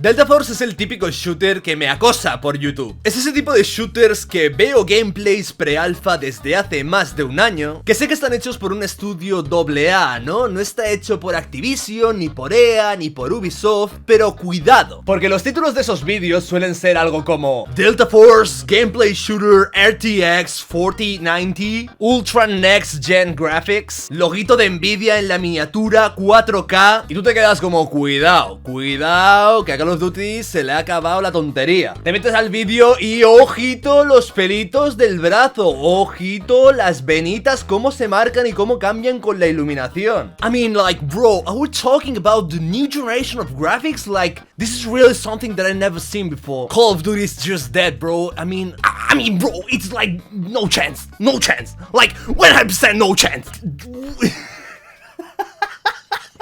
Delta Force es el típico shooter que me acosa por YouTube. Es ese tipo de shooters que veo gameplays pre-alpha desde hace más de un año, que sé que están hechos por un estudio AA, ¿no? No está hecho por Activision, ni por EA, ni por Ubisoft, pero cuidado, porque los títulos de esos vídeos suelen ser algo como Delta Force Gameplay Shooter RTX 4090 Ultra Next Gen Graphics, loguito de Nvidia en la miniatura 4K, y tú te quedas como cuidado, que a Call of Duty se le ha acabado la tontería. Te metes al vídeo y ojito los pelitos del brazo, ojito las venitas, cómo se marcan y cómo cambian con la iluminación. I mean, like, bro, are we talking about the new generation of graphics? Like, this is really something that I've never seen before. Call of Duty is just dead, bro. I mean, bro, it's like no chance, like 100% no chance.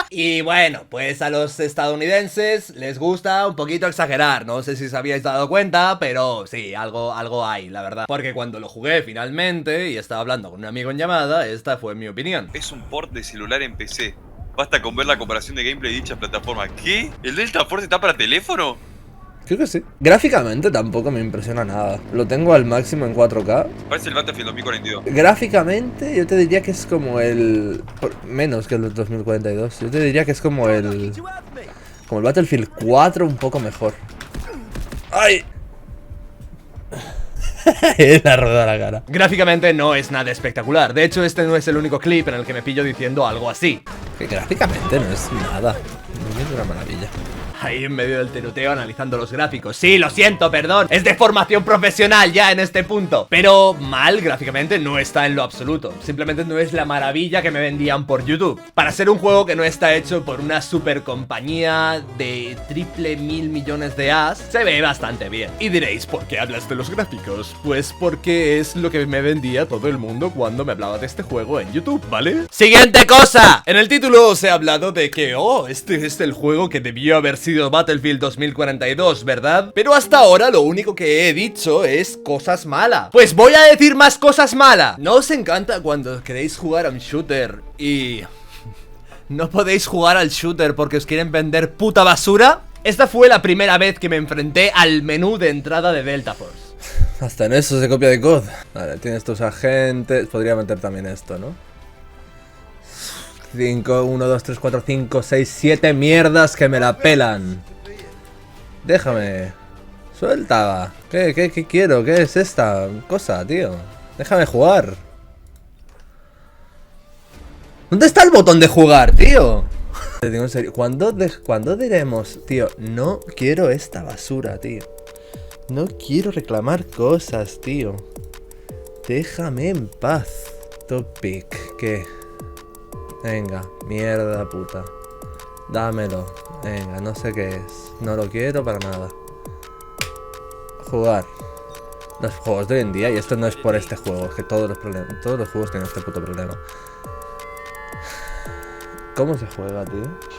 Y bueno, pues a los estadounidenses les gusta un poquito exagerar. No sé si os habíais dado cuenta, pero sí, algo hay, la verdad. Porque cuando lo jugué finalmente y estaba hablando con un amigo en llamada, esta fue mi opinión. Es un port de celular en PC. Basta con ver la comparación de gameplay de dicha plataforma. ¿Qué? ¿El Delta Force está para teléfono? Creo que sí. Gráficamente tampoco me impresiona nada. Lo tengo al máximo en 4K. Parece el Battlefield 2042. Gráficamente yo te diría que es como el... menos que el 2042. Yo te diría que es como el... como el Battlefield 4 un poco mejor. ¡Ay! La rueda la cara. Gráficamente no es nada espectacular. De hecho, este no es el único clip en el que me pillo diciendo algo así. Que gráficamente no es nada. No es una maravilla. Ahí en medio del tiroteo analizando los gráficos. Sí, lo siento, perdón. Es de formación profesional ya en este punto. Pero mal gráficamente no está en lo absoluto. Simplemente no es la maravilla que me vendían por YouTube. Para ser un juego que no está hecho por una super compañía de triple mil millones de as, se ve bastante bien. Y diréis, ¿por qué hablas de los gráficos? Pues porque es lo que me vendía todo el mundo cuando me hablaba de este juego en YouTube, ¿vale? ¡Siguiente cosa! En el título os he hablado de que, este es el juego que debió haber sido Battlefield 2042, ¿verdad? Pero hasta ahora lo único que he dicho es cosas malas. Pues voy a decir más cosas malas. ¿No os encanta cuando queréis jugar a un shooter y no podéis jugar al shooter porque os quieren vender puta basura? Esta fue la primera vez que me enfrenté al menú de entrada de Delta Force. Hasta en eso se copia de COD. Vale, tienes tus agentes. Podría meter también esto, ¿no? 5, 1, 2, 3, 4, 5, 6, 7 mierdas que me la pelan. Déjame. Suelta. ¿Qué quiero? ¿Qué es esta cosa, tío? Déjame jugar. ¿Dónde está el botón de jugar, tío? Te digo en serio, ¿cuándo diremos, tío? No quiero esta basura, tío. No quiero reclamar cosas, tío. Déjame en paz. Topic, ¿qué? Venga, mierda puta. Dámelo. Venga, no sé qué es. No lo quiero para nada. Jugar. Los juegos de hoy en día, y esto no es por este juego, es que todos los juegos tienen este puto problema. ¿Cómo se juega, tío?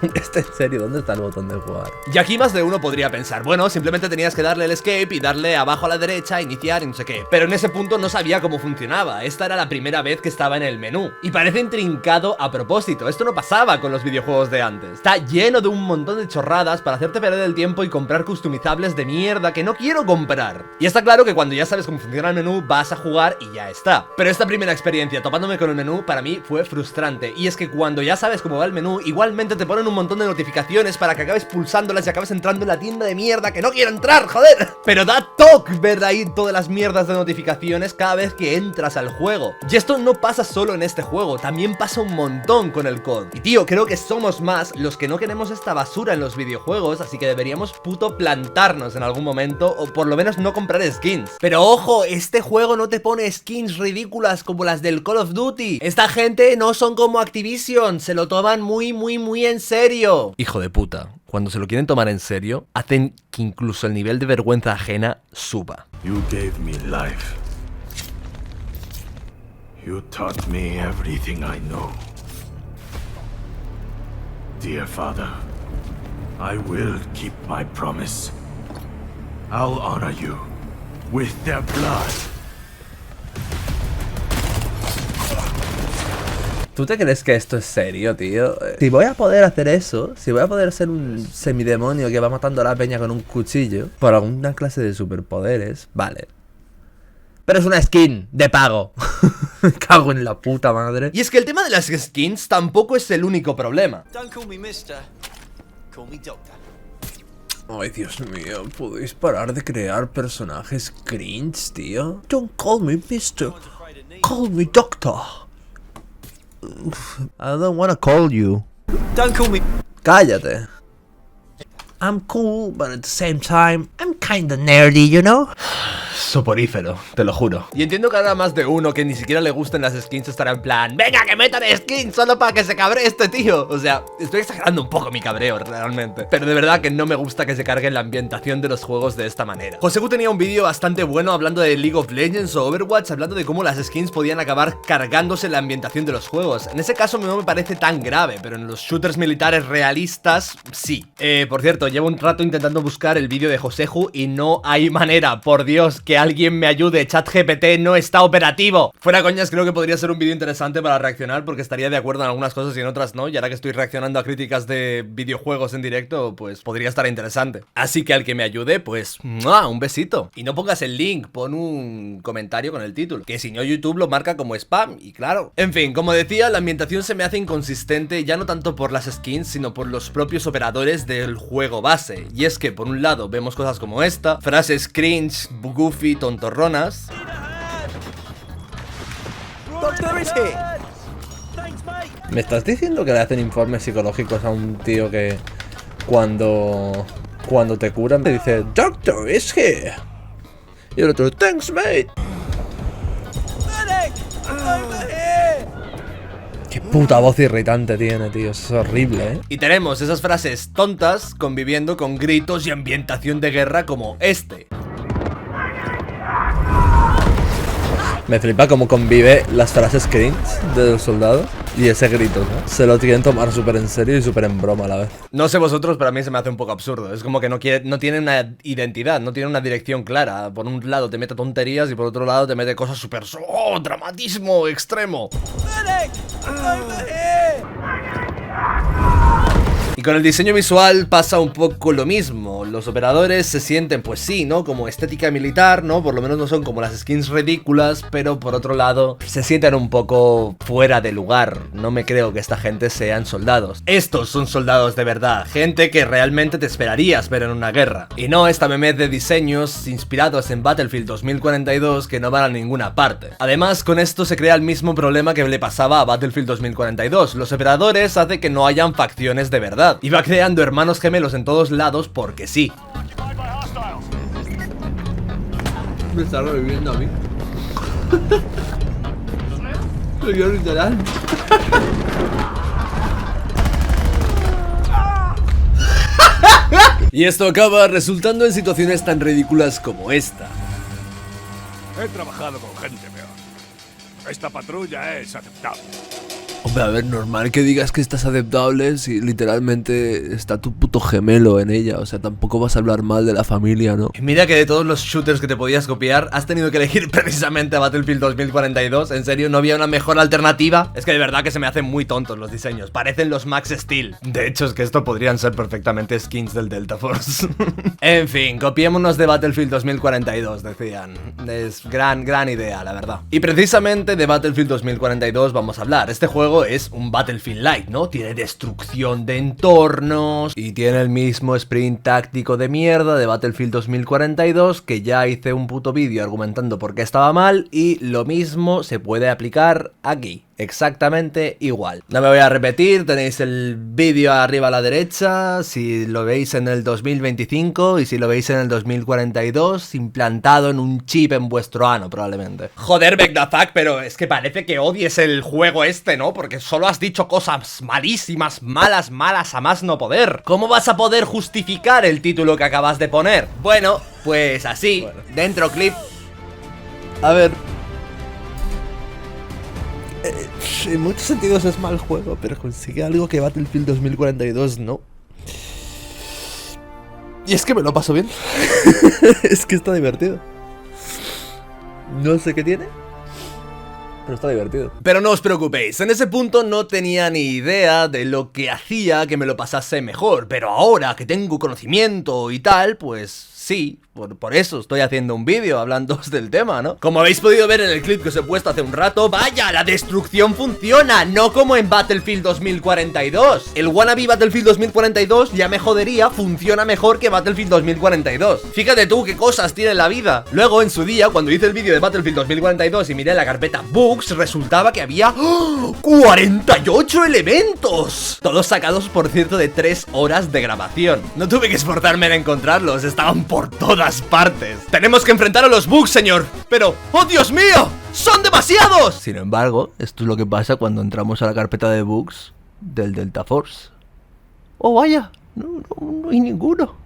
¿En serio? ¿Dónde está el botón de jugar? Y aquí más de uno podría pensar, bueno, simplemente tenías que darle el escape y darle abajo a la derecha, iniciar y no sé qué. Pero en ese punto no sabía cómo funcionaba. Esta era la primera vez que estaba en el menú. Y parece intrincado a propósito. Esto no pasaba con los videojuegos de antes. Está lleno de un montón de chorradas para hacerte perder el tiempo y comprar customizables de mierda que no quiero comprar. Y está claro que cuando ya sabes cómo funciona el menú, vas a jugar y ya está. Pero esta primera experiencia topándome con el menú para mí fue frustrante. Y es que cuando ya sabes cómo va el menú, igualmente te ponen un montón de notificaciones para que acabes pulsándolas y acabes entrando en la tienda de mierda que no quiero entrar, joder. Pero da toque ver ahí todas las mierdas de notificaciones cada vez que entras al juego. Y esto no pasa solo en este juego, también pasa un montón con el COD. Y tío, creo que somos más los que no queremos esta basura en los videojuegos, así que deberíamos puto plantarnos en algún momento, o por lo menos no comprar skins. Pero ojo, este juego no te pone skins ridículas como las del Call of Duty. Esta gente no son como Activision, se lo toman muy en serio. Hijo de puta, cuando se lo quieren tomar en serio, hacen que incluso el nivel de vergüenza ajena suba. You gave me life. You taught me everything I know. Dear Father, I will keep my promise. I'll honor you with their blood. ¿Tú te crees que esto es serio, tío? Si voy a poder hacer eso, si voy a poder ser un semidemonio que va matando a la peña con un cuchillo por alguna clase de superpoderes, vale. Pero es una skin de pago. Me cago en la puta madre. Y es que el tema de las skins tampoco es el único problema. Don't call me mister. Call me doctor. Ay, Dios mío, ¿podéis parar de crear personajes cringe, tío? Don't call me mister. Call me doctor. I don't wanna call you. Don't call me. Cállate. I'm cool, but at the same time, I'm kinda nerdy, you know? Soporífero, te lo juro. Y entiendo que ahora más de uno que ni siquiera le gusten las skins estará en plan, venga, que metan skins solo para que se cabre este tío. O sea, estoy exagerando un poco mi cabreo realmente, pero de verdad que no me gusta que se cargue la ambientación de los juegos de esta manera. Joseku tenía un vídeo bastante bueno hablando de League of Legends o Overwatch, hablando de cómo las skins podían acabar cargándose la ambientación de los juegos. En ese caso no me parece tan grave, pero en los shooters militares realistas, sí. Por cierto, llevo un rato intentando buscar el vídeo de Joseku y no hay manera, por Dios, que alguien me ayude, ChatGPT no está operativo. Fuera coñas, creo que podría ser un vídeo interesante para reaccionar, porque estaría de acuerdo en algunas cosas y en otras no, y ahora que estoy reaccionando a críticas de videojuegos en directo, pues podría estar interesante. Así que al que me ayude, pues ¡mua! Un besito. Y no pongas el link, pon un comentario con el título, que si no YouTube lo marca como spam, y claro. En fin, como decía, la ambientación se me hace inconsistente, ya no tanto por las skins, sino por los propios operadores del juego base. Y es que por un lado vemos cosas como esta, frases cringe, goofy, tontorronas. Doctor is here. ¿Me estás diciendo que le hacen informes psicológicos a un tío que cuando te curan te dice Doctor is here? Y el otro, thanks mate. Medic! Over here! Qué puta voz irritante tiene, tío, es horrible, ¿eh? Y tenemos esas frases tontas conviviendo con gritos y ambientación de guerra como este. Me flipa cómo convive las frases cringe de los soldados y ese grito, ¿no? Se lo quieren tomar súper en serio y súper en broma a la vez. No sé vosotros, pero a mí se me hace un poco absurdo. Es como que no tiene una identidad, no tiene una dirección clara. Por un lado te mete tonterías y por otro lado te mete cosas súper... ¡Oh! ¡Dramatismo extremo! Medic! Over here! Y con el diseño visual pasa un poco lo mismo. Los operadores se sienten, pues sí, ¿no? Como estética militar, ¿no? Por lo menos no son como las skins ridículas, pero por otro lado se sienten un poco fuera de lugar. No me creo que esta gente sean soldados. Estos son soldados de verdad, gente que realmente te esperarías ver en una guerra. Y no esta meme de diseños inspirados en Battlefield 2042 que no van a ninguna parte. Además, con esto se crea el mismo problema que le pasaba a Battlefield 2042. Los operadores hacen que no hayan facciones de verdad. Y va creando hermanos gemelos en todos lados porque sí. Me está reviviendo a mí. Lo quiero literal. Y esto acaba resultando en situaciones tan ridículas como esta. He trabajado con gente peor. Esta patrulla es aceptable. Hombre, a ver, normal que digas que estás aceptable si literalmente está tu puto gemelo en ella. O sea, tampoco vas a hablar mal de la familia, ¿no? Y mira que de todos los shooters que te podías copiar, has tenido que elegir precisamente a Battlefield 2042. ¿En serio no había una mejor alternativa? Es que de verdad que se me hacen muy tontos los diseños. Parecen los Max Steel. De hecho, es que esto podrían ser perfectamente skins del Delta Force. En fin, copiémonos de Battlefield 2042, decían. Es gran idea, la verdad. Y precisamente de Battlefield 2042 vamos a hablar. Este juego es un Battlefield Light, ¿no? Tiene destrucción de entornos y tiene el mismo sprint táctico de mierda de Battlefield 2042, que ya hice un puto vídeo argumentando por qué estaba mal, y lo mismo se puede aplicar aquí. Exactamente igual. No me voy a repetir, tenéis el vídeo arriba a la derecha, si lo veis en el 2025 y si lo veis en el 2042, implantado en un chip en vuestro ano probablemente. Joder, Begdafak, pero es que parece que odies el juego este, ¿no? Porque solo has dicho cosas malísimas, malas a más no poder. ¿Cómo vas a poder justificar el título que acabas de poner? Bueno, pues así, dentro clip. A ver. En muchos sentidos es mal juego, pero consigue algo que Battlefield 2042 no. Y es que me lo paso bien. Es que está divertido. No sé qué tiene, pero está divertido. Pero no os preocupéis, en ese punto no tenía ni idea de lo que hacía que me lo pasase mejor, pero ahora que tengo conocimiento y tal, pues sí, por eso estoy haciendo un vídeo hablando del tema, ¿no? Como habéis podido ver en el clip que os he puesto hace un rato, vaya, la destrucción funciona, no como en Battlefield 2042. El wannabe Battlefield 2042 ya me jodería, funciona mejor que Battlefield 2042. Fíjate tú qué cosas tiene la vida. Luego, en su día, cuando hice el vídeo de Battlefield 2042 y miré la carpeta Bugs, resultaba que había 48 elementos. Todos sacados, por cierto, de 3 horas de grabación. No tuve que esforzarme en encontrarlos, estaban por todas partes. Tenemos que enfrentar a los bugs, señor. Pero, ¡oh Dios mío! ¡Son demasiados! Sin embargo, esto es lo que pasa cuando entramos a la carpeta de bugs del Delta Force. ¡Oh vaya! No hay ninguno.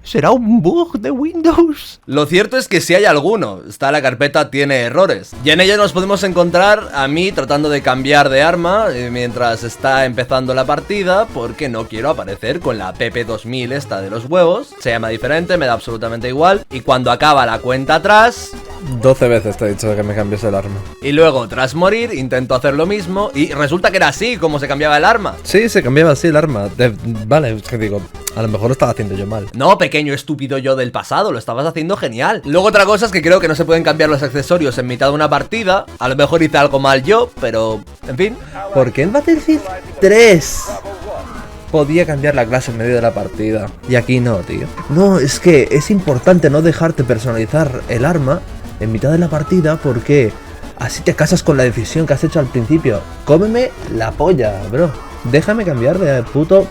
¿Será un bug de Windows? Lo cierto es que si hay alguno, está la carpeta tiene errores. Y en ella nos podemos encontrar a mí tratando de cambiar de arma mientras está empezando la partida, porque no quiero aparecer con la PP2000 esta de los huevos. Se llama diferente, me da absolutamente igual. Y cuando acaba la cuenta atrás, 12 veces te he dicho que me cambies el arma. y luego tras morir intento hacer lo mismo y resulta que era así como se cambiaba el arma. Sí, se cambiaba así el arma. Vale, es que digo, a lo mejor lo estaba haciendo yo mal. No, pequeño estúpido yo del pasado, lo estabas haciendo genial. Luego otra cosa es que creo que no se pueden cambiar los accesorios en mitad de una partida. A lo mejor hice algo mal yo, pero en fin. ¿Por qué en Battlefield 3 podía cambiar la clase en medio de la partida? Y aquí no, tío. No, es que es importante no dejarte personalizar el arma en mitad de la partida porque así te casas con la decisión que has hecho al principio. Cómeme la polla, bro. Déjame cambiar de puto...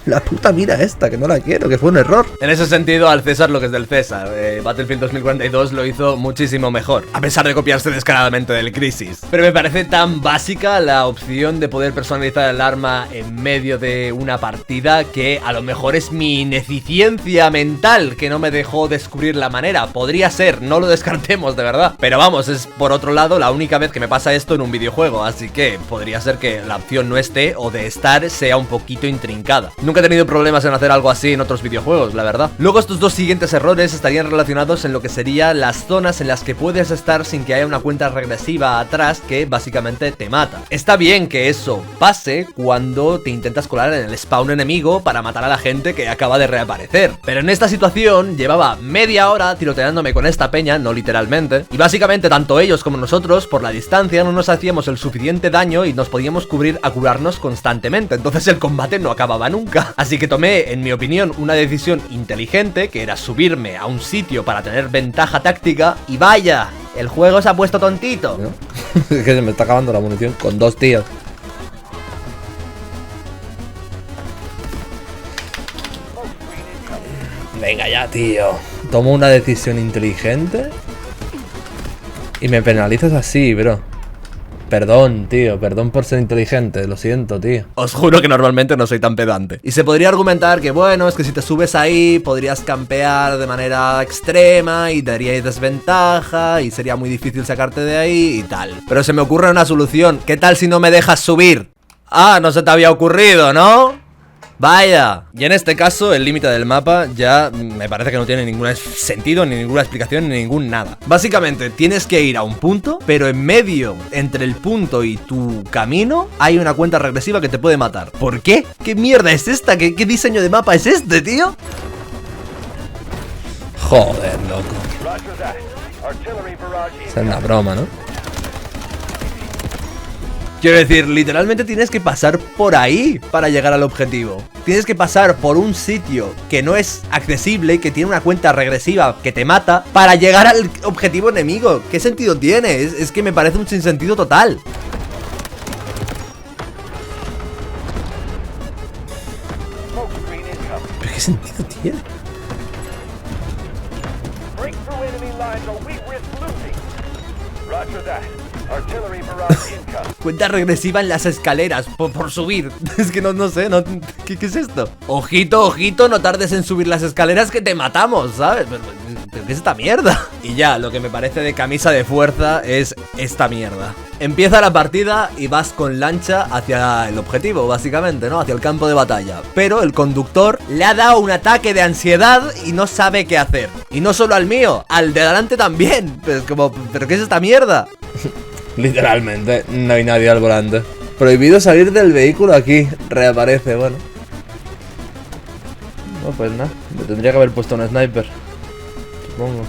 la puta mira esta, que no la quiero, que fue un error. En ese sentido, al César lo que es del César. Battlefield 2042 lo hizo muchísimo mejor, a pesar de copiarse descaradamente del Crisis. Pero me parece tan básica la opción de poder personalizar el arma en medio de una partida que a lo mejor es mi ineficiencia mental que no me dejó descubrir la manera. Podría ser, no lo descartemos de verdad. Pero vamos, es por otro lado la única vez que me pasa esto en un videojuego, así que podría ser que la opción no esté o de estar sea un poquito intrincada. Nunca he tenido problemas en hacer algo así en otros videojuegos, la verdad. Luego estos dos siguientes errores estarían relacionados en lo que serían las zonas en las que puedes estar sin que haya una cuenta regresiva atrás que básicamente te mata. Está bien que eso pase cuando te intentas colar en el spawn enemigo para matar a la gente que acaba de reaparecer, pero en esta situación llevaba media hora tiroteándome con esta peña, no literalmente, y básicamente tanto ellos como nosotros por la distancia no nos hacíamos el suficiente daño y nos podíamos cubrir a curarnos constantemente, entonces el combate no acababa nunca. Así que tomé, en mi opinión, una decisión inteligente, que era subirme a un sitio para tener ventaja táctica, y vaya, el juego se ha puesto tontito. ¿No? Es que se me está acabando la munición con 2 tíos. Venga ya, tío. Tomo una decisión inteligente y me penalizas así, bro. Perdón, tío, perdón por ser inteligente, lo siento, tío. Os juro que normalmente no soy tan pedante. Y se podría argumentar que, bueno, es que si te subes ahí podrías campear de manera extrema y daríais desventaja y sería muy difícil sacarte de ahí y tal. Pero se me ocurre una solución. ¿Qué tal si no me dejas subir? Ah, no se te había ocurrido, ¿no? Vaya. Y en este caso el límite del mapa ya me parece que no tiene ningún sentido, ni ninguna explicación, ni ningún nada. Básicamente tienes que ir a un punto, pero en medio, entre el punto y tu camino, hay una cuenta regresiva que te puede matar. ¿Por qué? ¿Qué mierda es esta? ¿Qué diseño de mapa es este, tío? Joder, loco. Es una broma, ¿no? Quiero decir, literalmente tienes que pasar por ahí para llegar al objetivo. Tienes que pasar por un sitio que no es accesible, que tiene una cuenta regresiva que te mata, para llegar al objetivo enemigo. ¿Qué sentido tiene? Es que me parece un sinsentido total. ¿Pero qué sentido tiene? Cuenta regresiva en las escaleras por subir. Es que no sé, ¿qué es esto? Ojito, ojito, no tardes en subir las escaleras que te matamos, ¿sabes? ¿Pero qué es esta mierda? Y ya, lo que me parece de camisa de fuerza es esta mierda. Empieza la partida y vas con lancha hacia el objetivo, básicamente, ¿no? Hacia el campo de batalla. Pero el conductor le ha dado un ataque de ansiedad y no sabe qué hacer. Y no solo al mío, al de adelante también. Pues como, ¿pero qué es esta mierda? Literalmente, no hay nadie al volante. Prohibido salir del vehículo aquí. Reaparece, bueno. No, pues nada. Me tendría que haber puesto un sniper. Supongo.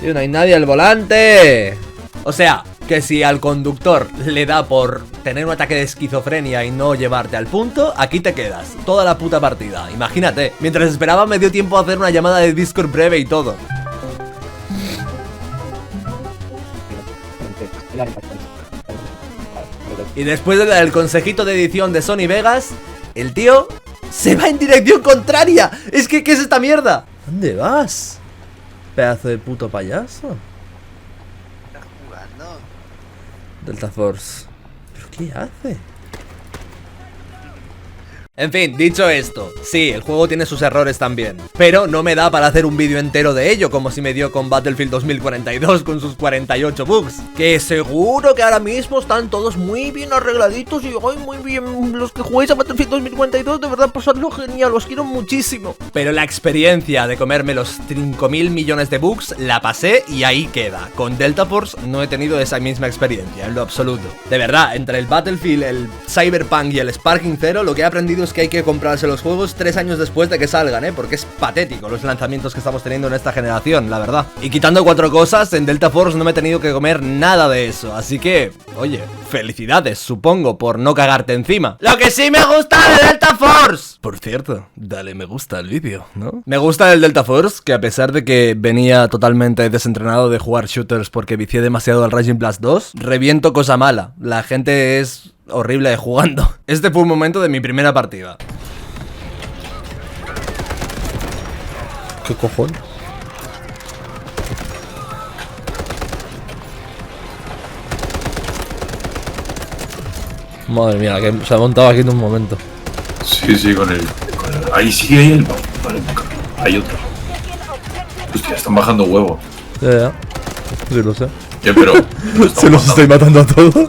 Tío, no hay nadie al volante. O sea, que si al conductor le da por tener un ataque de esquizofrenia y no llevarte al punto, aquí te quedas, toda la puta partida. Imagínate, mientras esperaba me dio tiempo a hacer una llamada de Discord breve y todo. Y después del consejito de edición de Sony Vegas, el tío se va en dirección contraria. Es que, ¿qué es esta mierda? ¿Dónde vas? Pedazo de puto payaso. Delta Force. ¿Pero qué hace? En fin, dicho esto, sí, el juego tiene sus errores también, pero no me da para hacer un vídeo entero de ello, como si me dio con Battlefield 2042 con sus 48 bugs. Que seguro que ahora mismo están todos muy bien arregladitos y hoy muy bien. Los que jugáis a Battlefield 2042 de verdad pasadlo genial, os quiero muchísimo. Pero la experiencia de comerme los 5.000 millones de bugs la pasé y ahí queda. Con Delta Force no he tenido esa misma experiencia, en lo absoluto. De verdad, entre el Battlefield, el Cyberpunk y el Sparking Zero, lo que he aprendido es que hay que comprarse los juegos 3 años después de que salgan, porque es patético los lanzamientos que estamos teniendo en esta generación, la verdad. Y quitando 4 cosas, en Delta Force no me he tenido que comer nada de eso, así que, oye, felicidades, supongo, por no cagarte encima. ¡Lo que sí me gusta de Delta Force! Por cierto, dale me gusta al vídeo, ¿no? Me gusta el Delta Force, que a pesar de que venía totalmente desentrenado de jugar shooters porque vicié demasiado al Raging Blast 2, reviento cosa mala. La gente es horrible de jugando. Este fue un momento de mi primera partida. ¿Qué cojones? Madre mía, que se ha montado aquí en un momento. Sí, con el... Ahí sigue ahí el... Vale, hay otro. Hostia, están bajando huevo. Ya. Sí, lo sé. Pero... Se los estoy matando a todos.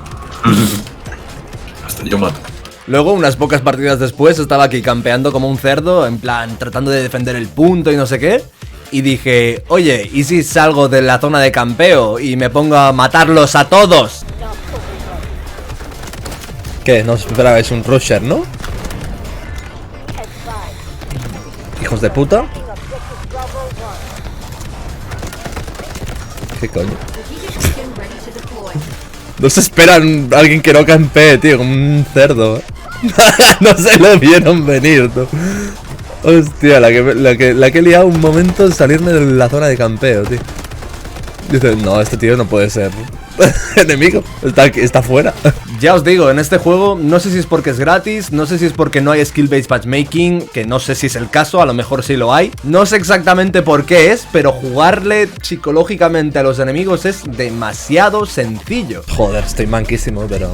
Hasta yo mato. Luego, unas pocas partidas después, estaba aquí campeando como un cerdo, en plan, tratando de defender el punto y no sé qué. Y dije, oye, ¿y si salgo de la zona de campeo y me pongo a matarlos a todos? ¿Qué? No esperabais un rusher, ¿no? Hijos de puta. ¿Qué coño? No se esperan a alguien que no campee, tío, como un cerdo. No se lo vieron venir, tú. Hostia, la que he liado un momento en salirme de la zona de campeo, tío. Dices, no, este tío no puede ser enemigo, está fuera. Ya os digo, en este juego, no sé si es porque es gratis, no sé si es porque no hay skill-based matchmaking, que no sé si es el caso, a lo mejor sí lo hay. No sé exactamente por qué es, pero jugarle psicológicamente a los enemigos es demasiado sencillo. Joder, estoy manquísimo, pero...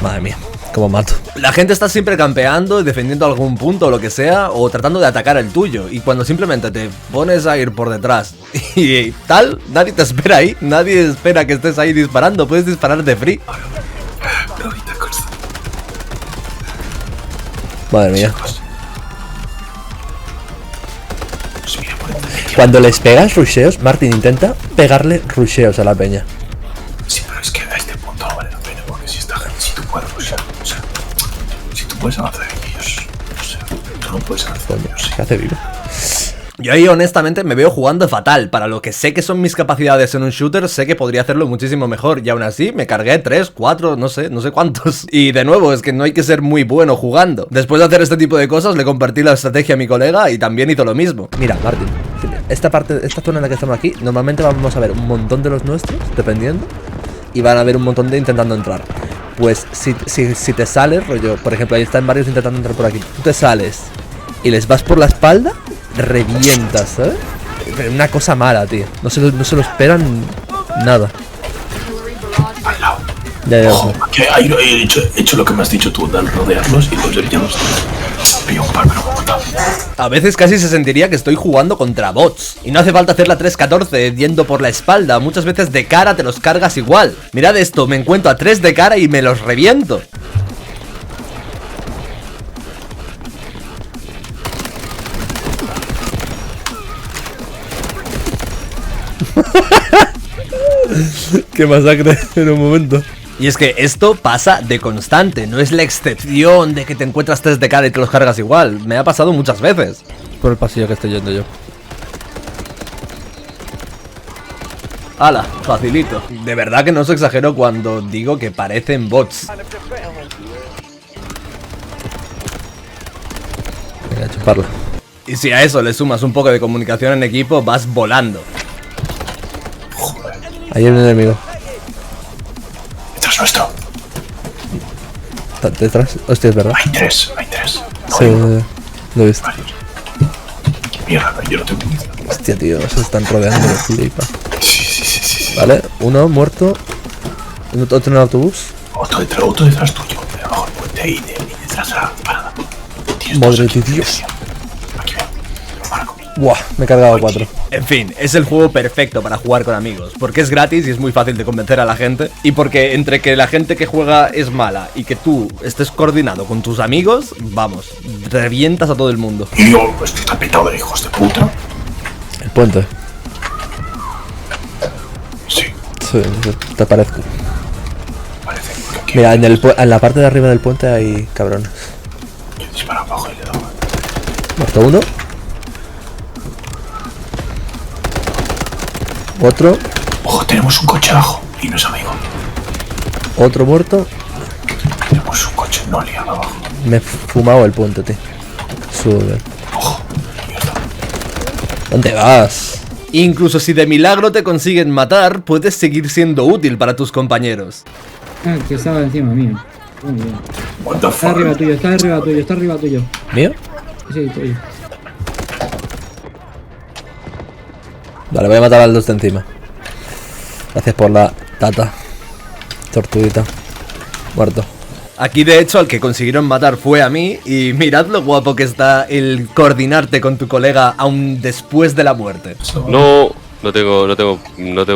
Madre mía, cómo mato. La gente está siempre campeando, defendiendo algún punto o lo que sea, o tratando de atacar el tuyo. Y cuando simplemente te pones a ir por detrás y tal, nadie te espera ahí. Nadie espera que estés ahí disparando. Puedes disparar de free. Madre mía. Cuando les pegas rusheos, Martin intenta pegarle rusheos a la peña. Sí, pero es que a este punto no vale la pena, porque si tú puedes rushear, o sea, si tú puedes avanzar en ellos, o sea, tú no puedes avanzar en ellos. ¿Qué hace vivo? Yo ahí honestamente me veo jugando fatal. Para lo que sé que son mis capacidades en un shooter, sé que podría hacerlo muchísimo mejor. Y aún así me cargué 3, 4, no sé cuántos. Y de nuevo, es que no hay que ser muy bueno jugando. Después de hacer este tipo de cosas, le compartí la estrategia a mi colega y también hizo lo mismo. Mira, Martin, esta zona en la que estamos aquí, normalmente vamos a ver un montón de los nuestros, dependiendo, y van a haber un montón de intentando entrar. Pues si te sales, rollo, por ejemplo, ahí están varios intentando entrar por aquí, tú te sales y les vas por la espalda, revientas, ¿sabes? Una cosa mala, tío. No se lo esperan nada. Al lado. Ya. Ojo, que he hecho lo que me has dicho tú, de rodearlos y los villanos. Pillo un par, pero me mata. A veces casi se sentiría que estoy jugando contra bots. Y no hace falta hacer la 3-14 yendo por la espalda. Muchas veces de cara te los cargas igual. Mirad esto, me encuentro a 3 de cara y me los reviento. Qué masacre en un momento. Y es que esto pasa de constante, no es la excepción de que te encuentras 3 de cara y te los cargas igual. Me ha pasado muchas veces. Por el pasillo que estoy yendo yo. ¡Hala! Facilito. De verdad que no os exagero cuando digo que parecen bots. Venga, a chuparla. Y si a eso le sumas un poco de comunicación en equipo, vas volando. Ahí hay un enemigo. Detrás nuestro. Está detrás. Hostia, es verdad. Hay tres, hay tres. No Sí, hay uno. lo he visto. Varios. Mierda, yo no tengo munición. Hostia, tío, se están rodeando de flipa. Sí. Vale, uno muerto. Otro en el autobús. Otro detrás tuyo. Debajo del puente ahí, detrás de la parada. Tienes Madre dos aquí. de Dios. Aquí ven. Marco. Buah, me he cargado 4. En fin, es el juego perfecto para jugar con amigos, porque es gratis y es muy fácil de convencer a la gente, y porque entre que la gente que juega es mala y que tú estés coordinado con tus amigos, vamos, revientas a todo el mundo. Y yo estoy tan petado de hijos de puta. El puente. Sí, Sí, te parezco. parece. Porque aquí Mira, en la parte de arriba del puente hay cabrones. yo disparo abajo y le doy. Muerto uno. Otro. Ojo, tenemos un coche abajo y no es amigo. Otro muerto. Tenemos un coche no liado abajo. Me he fumado el puente, tío. Sube. Ojo, mierda. ¿Dónde vas? Incluso si de milagro te consiguen matar, puedes seguir siendo útil para tus compañeros. Ah, que estaba encima mío. Muy bien. What the Está arriba fuck. tuyo, está arriba tuyo, está arriba tuyo. ¿Mío? Sí, tuyo. Vale, voy a matar al dos de encima. Gracias por la tata. Tortuguita. Muerto. Aquí de hecho al que consiguieron matar fue a mí, y mirad lo guapo que está el coordinarte con tu colega aún después de la muerte. No tengo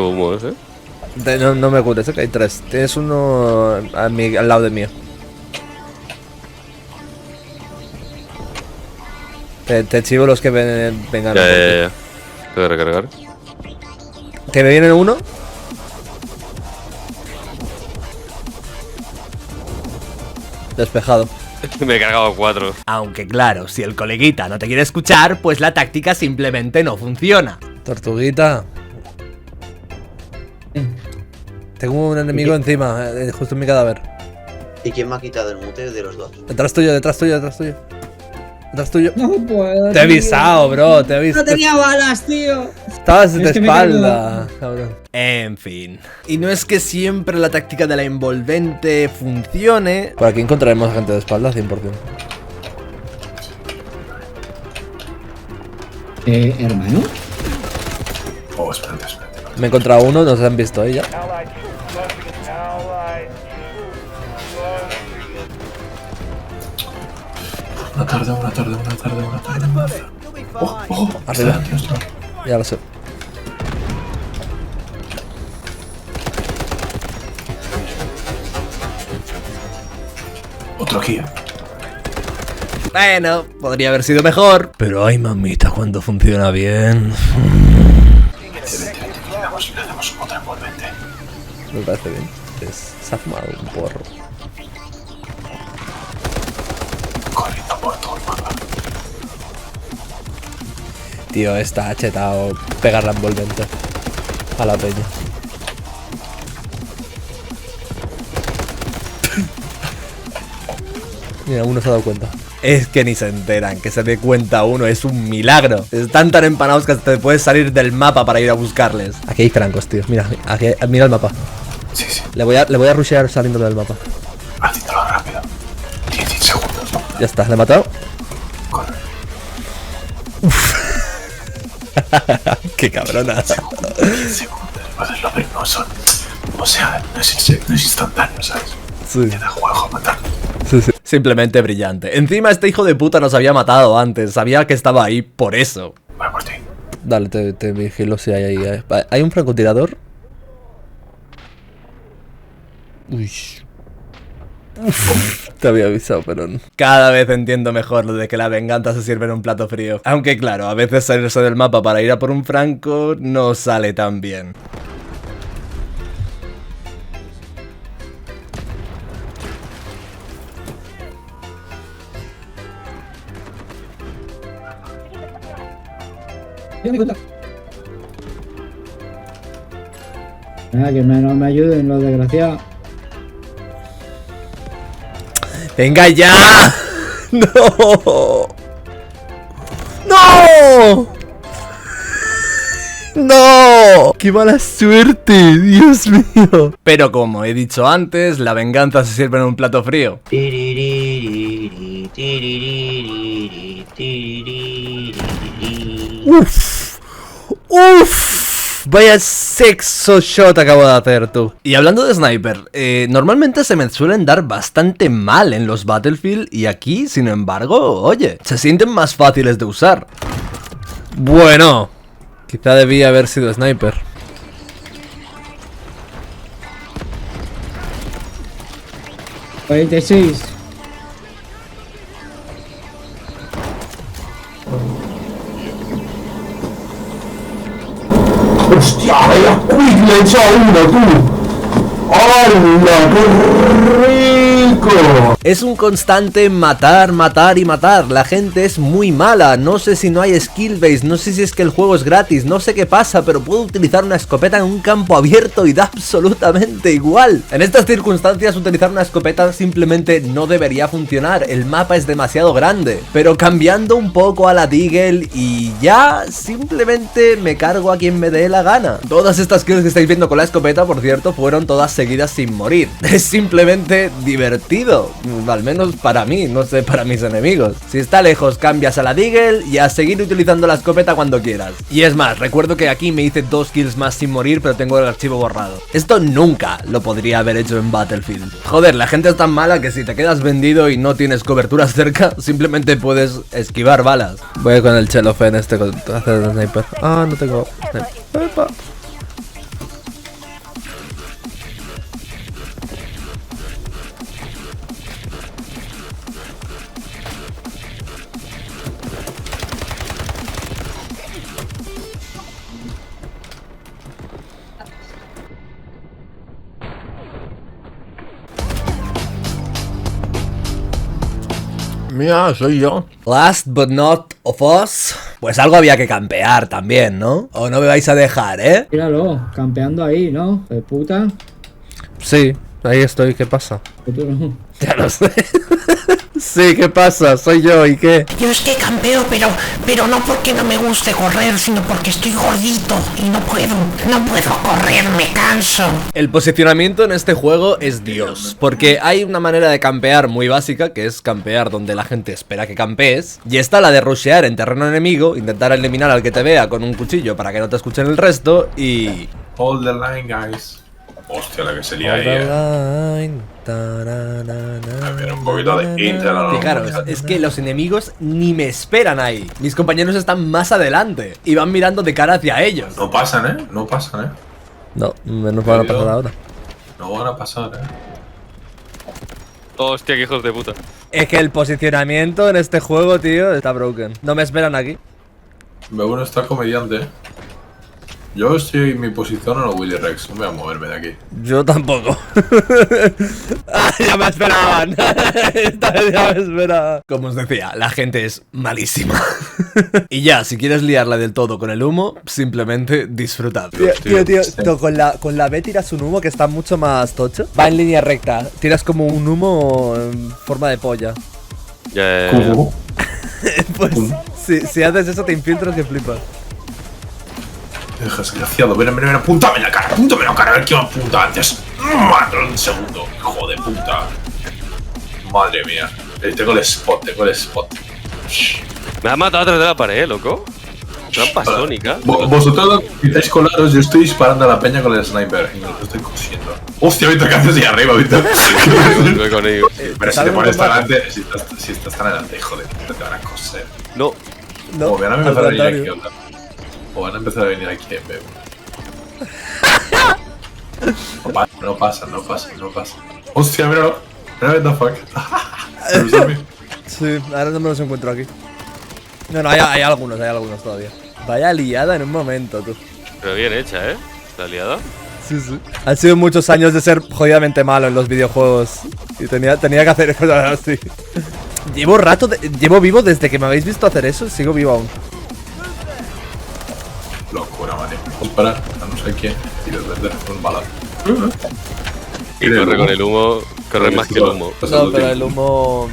humos, No me cures, que hay 3. Tienes uno al lado de mío. Te chivo los que vengan. Ya. Tengo que recargar. ¿Que me viene uno? Despejado. Me he cargado 4. Aunque claro, si el coleguita no te quiere escuchar, pues la táctica simplemente no funciona. Tortuguita. Tengo un enemigo encima, justo en mi cadáver. ¿Y quién me ha quitado el mute de los dos? Detrás tuyo, detrás tuyo, detrás tuyo. Detrás tuyo. No puedo. Te he tío. avisado, bro, te he avisado. No tenía balas, tío. Estabas de Es que me espalda, cabrón. En fin. Y no es que siempre la táctica de la envolvente funcione. Por aquí encontraremos gente de espalda, 100%. Hermano. Oh, espérate. Me he encontrado uno, nos han visto ahí ya. Una tarde. Ojo, Arriba. está, tío. Ya lo sé. Otro aquí. Bueno, podría haber sido mejor. Pero ay mamita, cuando funciona bien. Vente. Le damos otra envolvente. Me parece bien. Se ha fumado un porro. Corriendo por todo el mapa. Tío, está chetado pegar la envolvente a la peña. Mira, uno se ha dado cuenta. Es que ni se enteran, que se dé cuenta uno, es un milagro. Están tan empanados que te puedes salir del mapa para ir a buscarles. Aquí hay francos, tío. Mira, aquí, mira el mapa. Sí. Le voy a rushear saliendo del mapa. Haciéndolo rápido. 10 segundos. Ya está, le he matado. Corre. Qué cabrona. 10 segundos. Pues lo que no son. O sea, no es instantáneo, ¿sabes? Sí, Queda juego a matar. sí. Simplemente brillante. Encima este hijo de puta nos había matado antes. Sabía que estaba ahí por eso. Voy por ti. Dale, te vigilo si hay ahí. ¿Hay un francotirador? Uy. Te había avisado, pero no. Cada vez entiendo mejor lo de que la venganza se sirve en un plato frío. Aunque claro, a veces salirse del mapa para ir a por un franco no sale tan bien. me cuenta. Que no me ayuden los desgraciados. ¡Venga ya! ¡No! ¡No! ¡No! ¡Qué mala suerte! ¡Dios mío! Pero como he dicho antes, la venganza se sirve en un plato frío. ¡Uf! ¡Uf! Vaya sexo shot acabo de hacer tú. Y hablando de sniper, normalmente se me suelen dar bastante mal en los Battlefield. Y aquí, sin embargo, oye, se sienten más fáciles de usar. Bueno, quizá debía haber sido sniper. $46. ¡Hostia, vaya quick le he echado uno, tú! ¡Hala, qué rico! Es un constante matar, matar y matar. La gente es muy mala. No sé si no hay skill base, no sé si es que el juego es gratis, no sé qué pasa, pero puedo utilizar una escopeta en un campo abierto y da absolutamente igual. En estas circunstancias utilizar una escopeta simplemente no debería funcionar. El mapa es demasiado grande. Pero cambiando un poco a la Deagle y ya simplemente me cargo a quien me dé la gana. Todas estas kills que estáis viendo con la escopeta, por cierto, fueron todas seguidas sin morir. Es simplemente divertido. Al menos para mí, no sé para mis enemigos. Si está lejos, cambias a la Deagle y a seguir utilizando la escopeta cuando quieras. Y es más, recuerdo que aquí me hice 2 kills más sin morir, pero tengo el archivo borrado. Esto nunca lo podría haber hecho en Battlefield. Joder, la gente es tan mala que si te quedas vendido y no tienes cobertura cerca, simplemente puedes esquivar balas. Voy con el Chelofe en este con hacer de sniper. Ah, no tengo sniper. Epa. Mira, soy yo. Last but not of us. Pues algo había que campear también, ¿no? O no me vais a dejar, ¿eh? Míralo, campeando ahí, ¿no? De puta. Sí, ahí estoy. ¿Qué pasa? Que tú no. Ya lo sé. Sí, ¿qué pasa? Soy yo, ¿y qué? Yo es que campeo, pero no porque no me guste correr, sino porque estoy gordito y no puedo correr, me canso. El posicionamiento en este juego es Dios, porque hay una manera de campear muy básica, que es campear donde la gente espera que campees, y está la de rushear en terreno enemigo, intentar eliminar al que te vea con un cuchillo para que no te escuchen el resto, y... Hold the line, guys. Hostia, la que sería ahí, A ver, un poquito de intel, ¿no? Fijaros, es que los enemigos ni me esperan ahí. Mis compañeros están más adelante y van mirando de cara hacia ellos. No pasan, ¿eh? No pasan, ¿eh? No, menos van a pasar ahora. No van a pasar, ¿eh? Hostia, qué hijos de puta. Es que el posicionamiento en este juego, tío, está broken. No me esperan aquí. B1 está comediante, ¿eh? Yo estoy en mi posición en el Willy Rex, no voy a moverme de aquí. Yo tampoco. Ya me esperaban. Esta vez ya me esperaban. Como os decía, la gente es malísima. Y ya, si quieres liarla del todo con el humo, simplemente disfrutad. Tío, con la B tiras un humo que está mucho más tocho. Va en línea recta. Tiras como un humo en forma de polla. Ya. ¿Cómo? Pues si haces eso te infiltras que flipas. Desgraciado, ven, apúntame la cara, a ver quién me apunta antes. Madre, un segundo, hijo de puta. Madre mía, tengo el spot. Me ha matado atrás de la pared, loco. Trampa sónica. Vosotros intentáis colaros, yo estoy disparando a la peña con el sniper y me lo estoy cosiendo. Hostia, Víctor, ¿qué haces ahí arriba, Víctor? Voy con ellos. Pero si te pones tan adelante, si estás tan adelante, hijo de puta, te van a coser. No. O van a empezar a venir aquí otra. O van a empezar a venir aquí en B. No pasa. Hostia, míralo. Mira, what the fuck. Sí, ahora no me los encuentro aquí. No, hay algunos todavía. Vaya liada en un momento, tú. Pero bien hecha, ¿eh? ¿La liada? Sí. Han sido muchos años de ser jodidamente malo en los videojuegos. Y tenía que hacer cosas así. Llevo vivo desde que me habéis visto hacer eso. Sigo vivo aún. disparar a no sé quién y defender con un balazo. Y corre con el humo, corre más que el humo. No, pero el humo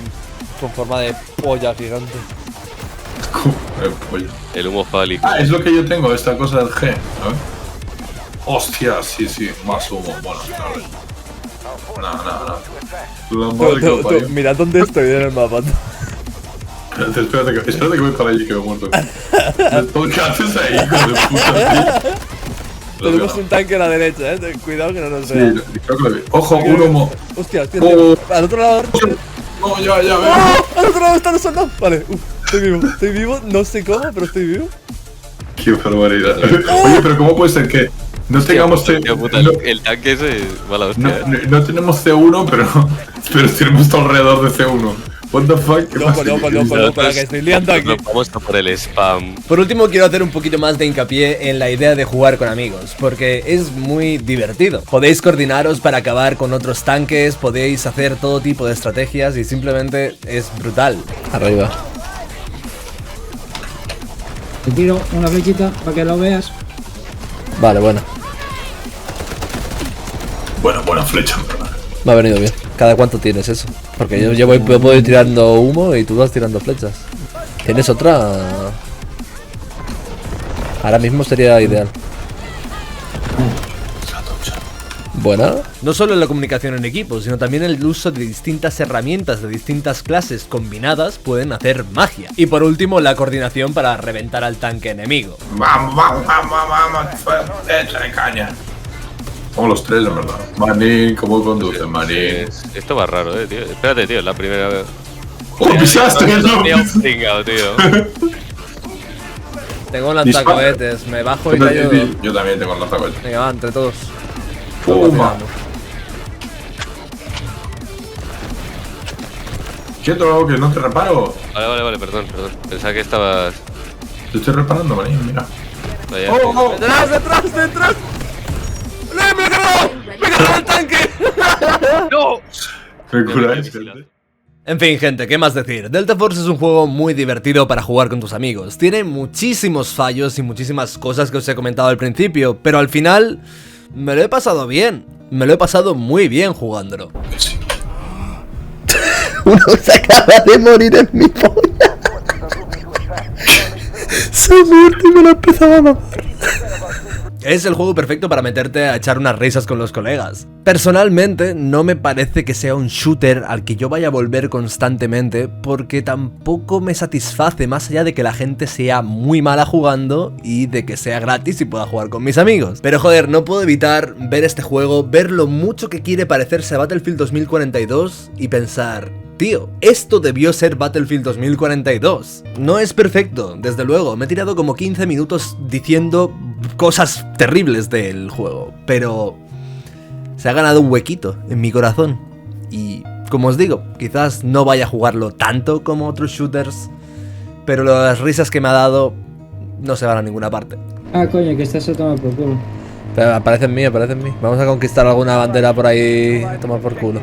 con forma de polla gigante. El humo fálico. Ah, es lo que yo tengo, esta cosa del G. A ver. Hostia, sí, más humo. Bueno, nada. La madre que lo parió. Mirad dónde estoy en el mapa. Espérate que voy para allí que me he muerto. ¿Qué haces ahí, hijo de puta, tío? Tenemos un tanque a la derecha, cuidado que no nos vea. Sí, creo que lo vi. Ojo, un humo. Hostia. Oh. Al otro lado. No, ya veo. Al otro lado están los soldados. Vale, estoy vivo, no sé cómo, pero estoy vivo. Qué barbaridad. Oye, pero ¿cómo puede ser que no tengamos el tanque ese, mala hostia. No tenemos C1, pero tenemos todo alrededor de C1. What the fuck? ¿Qué pasa? No, para que estoy liando aquí. Vamos a por el spam. Por último, quiero hacer un poquito más de hincapié en la idea de jugar con amigos, porque es muy divertido. Podéis coordinaros para acabar con otros tanques, podéis hacer todo tipo de estrategias y simplemente es brutal. Arriba. Te tiro una flechita para que lo veas. Vale, bueno. Buena flecha, en verdad. Me ha venido bien. ¿Cada cuánto tienes eso? Porque yo puedo ir tirando humo y tú vas tirando flechas. ¿Tienes otra? Ahora mismo sería ideal. Buena. No solo la comunicación en equipo, sino también el uso de distintas herramientas de distintas clases combinadas pueden hacer magia. Y por último, la coordinación para reventar al tanque enemigo. Vamos. Échale caña. Somos los tres, en verdad. Manín, ¿cómo conduce, Manín? Esto va raro, tío. Espérate, tío, es la primera vez. ¡Oh, pisaste! Tío. Tengo lanzacohetes, me bajo y te ayudo. Yo también tengo lanzacohetes. Venga, va, entre todos. Puma. Quieto, que no te reparo. Vale, perdón. Pensaba que estabas... Te estoy reparando, Manín, mira. Vaya, ¡Detrás! ¡Me he ganado el tanque! ¡No! ¿Me curáis, gente? En fin, gente, ¿qué más decir? Delta Force es un juego muy divertido para jugar con tus amigos. Tiene muchísimos fallos y muchísimas cosas que os he comentado al principio, pero al final me lo he pasado bien. Me lo he pasado muy bien jugándolo. Sí. Uno se acaba de morir en mi polla. Se ha muerto y me lo ha empezado a mamar. Es el juego perfecto para meterte a echar unas risas con los colegas. Personalmente, no me parece que sea un shooter al que yo vaya a volver constantemente, porque tampoco me satisface más allá de que la gente sea muy mala jugando y de que sea gratis y pueda jugar con mis amigos. Pero joder, no puedo evitar ver este juego, ver lo mucho que quiere parecerse a Battlefield 2042 y pensar... Tío, esto debió ser Battlefield 2042. No es perfecto, desde luego. Me he tirado como 15 minutos diciendo cosas terribles del juego, pero se ha ganado un huequito en mi corazón. Y como os digo, quizás no vaya a jugarlo tanto como otros shooters, pero las risas que me ha dado no se van a ninguna parte. Ah, coño, que estás a tomar por culo. Pero aparece en mí. Vamos a conquistar alguna bandera por ahí y tomar por culo.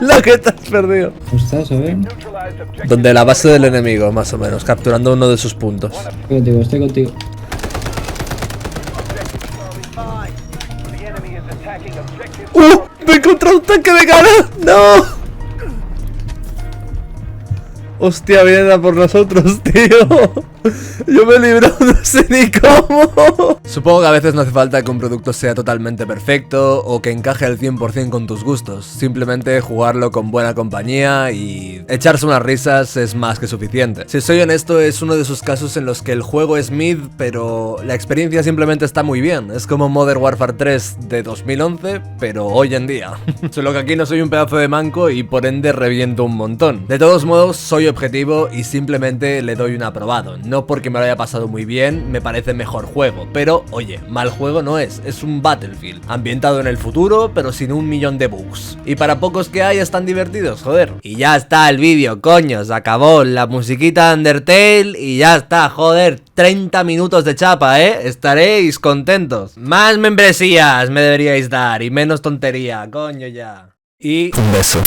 Lo que te has perdido. ¿Cómo estás, Oben? Donde la base del enemigo, más o menos, capturando uno de sus puntos. Estoy contigo. ¡Me he encontrado un tanque de cara! ¡No! Hostia, vienen a por nosotros, tío. Yo me libro, no sé ni cómo. Supongo que a veces no hace falta que un producto sea totalmente perfecto o que encaje al 100% con tus gustos. Simplemente jugarlo con buena compañía y echarse unas risas es más que suficiente. Si soy honesto, es uno de esos casos en los que el juego es mid, pero la experiencia simplemente está muy bien. Es como Modern Warfare 3 de 2011, pero hoy en día. Solo que aquí no soy un pedazo de manco y por ende reviento un montón. De todos modos, soy objetivo y simplemente le doy un aprobado. No porque me lo haya pasado muy bien, me parece mejor juego, pero oye, mal juego no es un Battlefield, ambientado en el futuro, pero sin 1.000.000 de bugs. Y para pocos que hay están divertidos, joder. Y ya está el vídeo, coño, se acabó la musiquita de Undertale y ya está, joder, 30 minutos de chapa, estaréis contentos. Más membresías me deberíais dar y menos tontería, coño ya. Y... un beso.